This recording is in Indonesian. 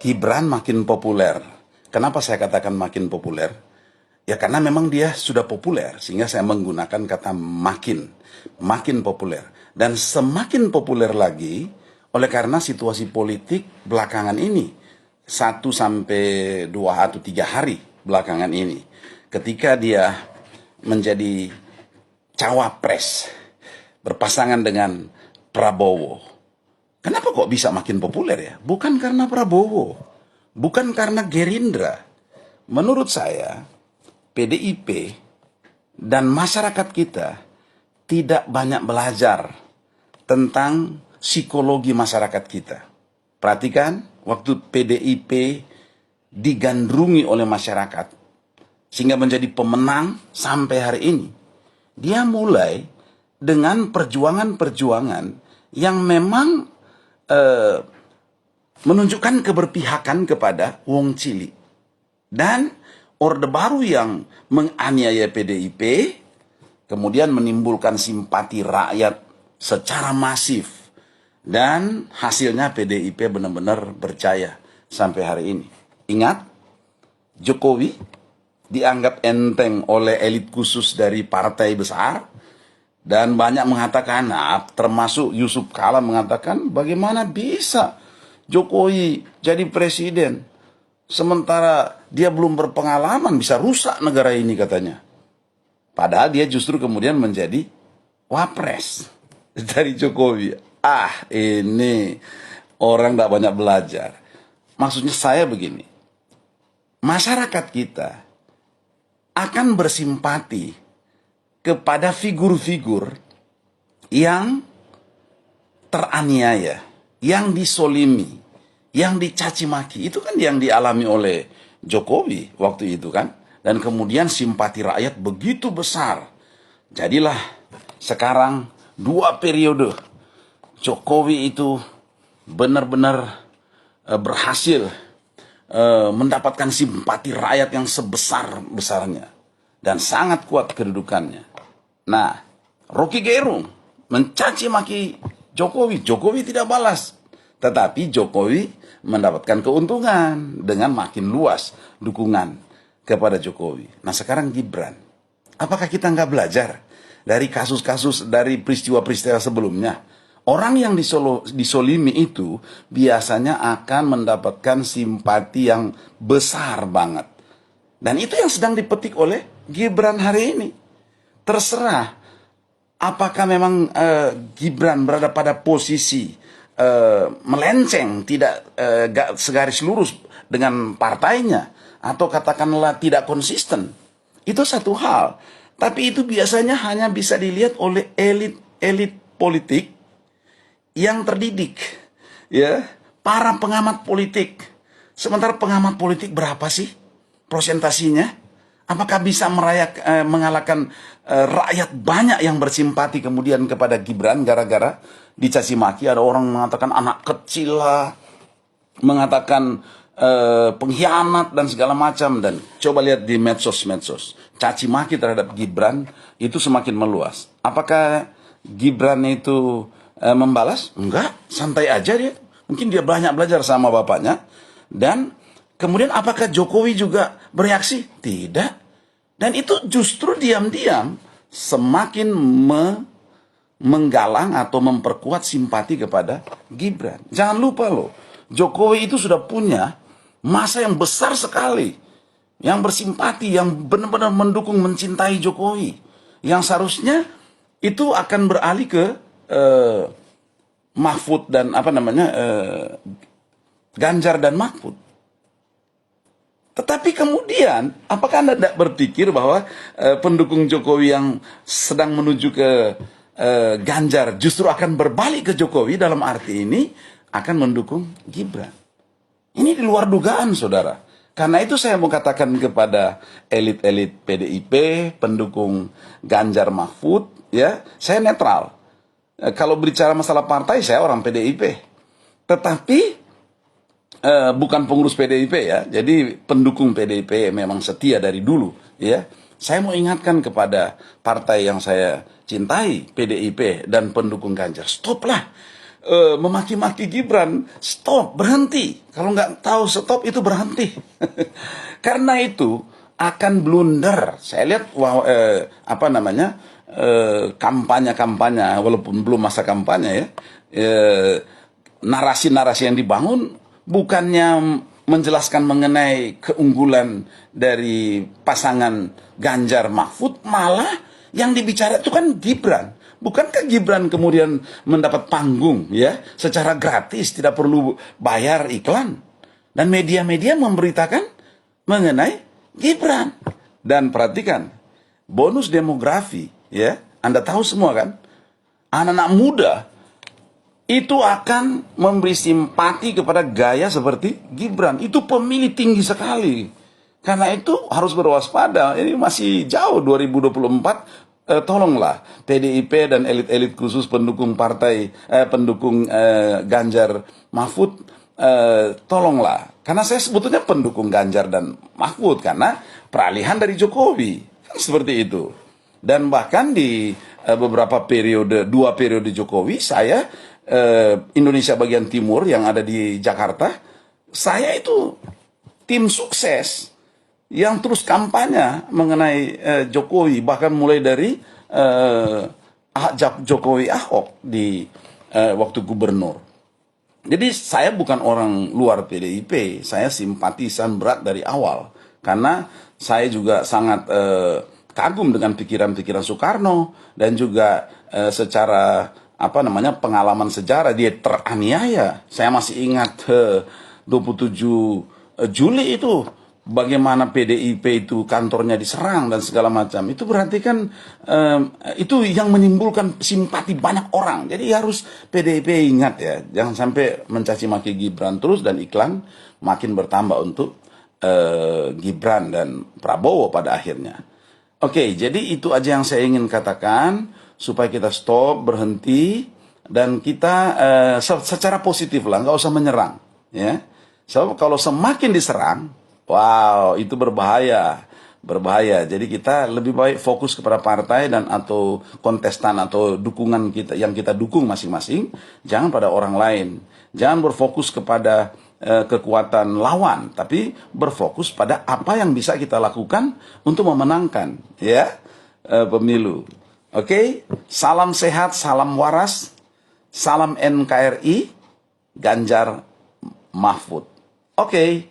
Gibran makin populer. Kenapa saya katakan makin populer? Ya karena memang dia sudah populer, sehingga saya menggunakan kata makin populer. Dan semakin populer lagi, oleh karena situasi politik belakangan ini, 1 sampai 2 atau 3 hari belakangan ini, ketika dia menjadi cawapres, berpasangan dengan Prabowo. Kenapa kok bisa makin populer ya? Bukan karena Prabowo, bukan karena Gerindra. Menurut saya, PDIP dan masyarakat kita tidak banyak belajar tentang psikologi masyarakat kita. Perhatikan, waktu PDIP digandrungi oleh masyarakat, sehingga menjadi pemenang sampai hari ini. Dia mulai dengan perjuangan-perjuangan yang memang menunjukkan keberpihakan kepada Wong Cili. Dan Orde Baru yang menganiaya PDIP, kemudian menimbulkan simpati rakyat secara masif. Dan hasilnya PDIP benar-benar berjaya sampai hari ini. Ingat, Jokowi dianggap enteng oleh elit khusus dari partai besar. Dan banyak mengatakan, termasuk Yusuf Kala mengatakan, bagaimana bisa Jokowi jadi presiden, sementara dia belum berpengalaman, bisa rusak negara ini katanya. Padahal dia justru kemudian menjadi wapres dari Jokowi. Ini orang tidak banyak belajar. Maksudnya saya begini, masyarakat kita akan bersimpati kepada figur-figur yang teraniaya, yang disolimi, yang dicaci maki. Itu kan yang dialami oleh Jokowi waktu itu kan. Dan kemudian simpati rakyat begitu besar. Jadilah sekarang 2 periode Jokowi itu benar-benar berhasil mendapatkan simpati rakyat yang sebesar-besarnya. Dan sangat kuat kedudukannya. Nah, Rocky Gerung mencaci maki Jokowi. Jokowi tidak balas. Tetapi Jokowi mendapatkan keuntungan dengan makin luas dukungan kepada Jokowi. Nah sekarang Gibran. Apakah kita nggak belajar dari kasus-kasus, dari peristiwa-peristiwa sebelumnya? Orang yang disolimi itu biasanya akan mendapatkan simpati yang besar banget. Dan itu yang sedang dipetik oleh Gibran hari ini. Terserah apakah memang Gibran berada pada posisi melenceng, tidak segaris lurus dengan partainya, atau katakanlah tidak konsisten. Itu satu hal. Tapi itu biasanya hanya bisa dilihat oleh elit politik yang terdidik, ya, para pengamat politik. Sementara pengamat politik berapa sih prosentasinya? Apakah bisa mengalahkan rakyat banyak yang bersimpati kemudian kepada Gibran gara-gara dicaci maki? Ada orang mengatakan anak kecil lah, mengatakan pengkhianat dan segala macam. Dan coba lihat di medsos, caci maki terhadap Gibran itu semakin meluas. Apakah Gibran itu membalas? Enggak, santai aja dia. Mungkin dia banyak belajar sama bapaknya. Dan kemudian apakah Jokowi juga bereaksi? Tidak. Dan itu justru diam-diam semakin menggalang atau memperkuat simpati kepada Gibran. Jangan lupa loh, Jokowi itu sudah punya masa yang besar sekali, yang bersimpati, yang benar-benar mendukung, mencintai Jokowi. Yang seharusnya itu akan beralih ke Mahfud dan Ganjar dan Mahfud. Tetapi kemudian, apakah Anda tidak berpikir bahwa pendukung Jokowi yang sedang menuju ke Ganjar justru akan berbalik ke Jokowi, dalam arti ini akan mendukung Gibran? Ini di luar dugaan, saudara. Karena itu saya mau katakan kepada elit-elit PDIP, pendukung Ganjar Mahfud, ya, saya netral. Kalau berbicara masalah partai, saya orang PDIP. Tetapi bukan pengurus PDIP ya, jadi pendukung PDIP memang setia dari dulu ya. Saya mau ingatkan kepada partai yang saya cintai, PDIP dan pendukung Ganjar, stoplah memaki-maki Gibran, stop, berhenti. Kalau nggak tahu stop itu berhenti. Karena itu akan blunder. Saya lihat kampanye-kampanye walaupun belum masa kampanye ya. Narasi-narasi yang dibangun bukannya menjelaskan mengenai keunggulan dari pasangan Ganjar Mahfud, malah yang dibicara itu kan Gibran. Bukankah Gibran kemudian mendapat panggung ya secara gratis, tidak perlu bayar iklan, dan media-media memberitakan mengenai Gibran. Dan perhatikan bonus demografi ya, Anda tahu semua kan, anak-anak muda itu akan memberi simpati kepada gaya seperti Gibran. Itu pemilih tinggi sekali. Karena itu harus berwaspada. Ini masih jauh 2024. Tolonglah PDIP dan elit-elit khusus pendukung Ganjar Mahfud, tolonglah. Karena saya sebetulnya pendukung Ganjar dan Mahfud karena peralihan dari Jokowi. Kan seperti itu. Dan bahkan di beberapa periode, 2 periode Jokowi, saya Indonesia bagian timur yang ada di Jakarta, saya itu tim sukses yang terus kampanye mengenai Jokowi, bahkan mulai dari Jokowi Ahok di waktu gubernur. Jadi saya bukan orang luar PDIP, saya simpatisan berat dari awal karena saya juga sangat kagum dengan pikiran-pikiran Soekarno, dan juga secara pengalaman sejarah dia teraniaya. Saya masih ingat 27 Juli itu bagaimana PDIP itu kantornya diserang dan segala macam. Itu berarti kan itu yang menimbulkan simpati banyak orang. Jadi harus PDIP ingat ya, jangan sampai mencaci maki Gibran terus dan iklan makin bertambah untuk Gibran dan Prabowo pada akhirnya. Oke, jadi itu aja yang saya ingin katakan supaya kita stop, berhenti, dan kita secara positif lah, nggak usah menyerang ya. So, kalau semakin diserang, wow, itu berbahaya. Jadi kita lebih baik fokus kepada partai dan atau kontestan atau dukungan kita yang kita dukung masing-masing, jangan pada orang lain. Jangan berfokus kepada kekuatan lawan, tapi berfokus pada apa yang bisa kita lakukan untuk memenangkan ya pemilu. Oke, salam sehat, salam waras, salam NKRI, Ganjar Mahfud. Oke.